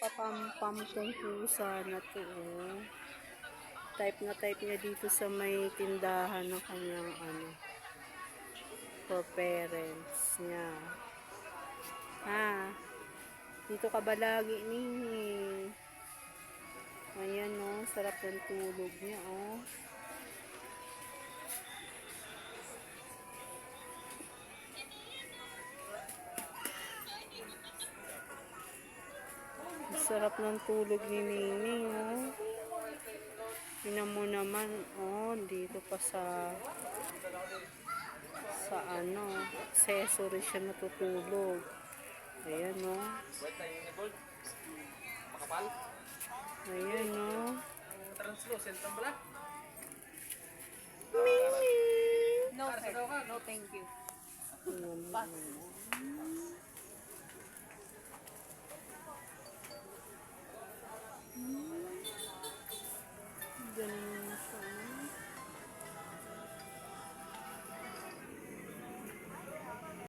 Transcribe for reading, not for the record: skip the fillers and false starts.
Papampam tong pusa na to, oh. Type na type niya dito sa may tindahan ng kanyang for parents niya. Ha? Dito ka ba lagi, Nini? Ayan, oh. Sarap ng tulog niya, oh. Sarap ng tulog ni Nini, oh. Tingnan mo naman, oh, dito pa sa accessory siya natutulog. Ayan, oh. Ayan, oh. Translucent ang bala. Mimi! No, no, thank you. Ayan,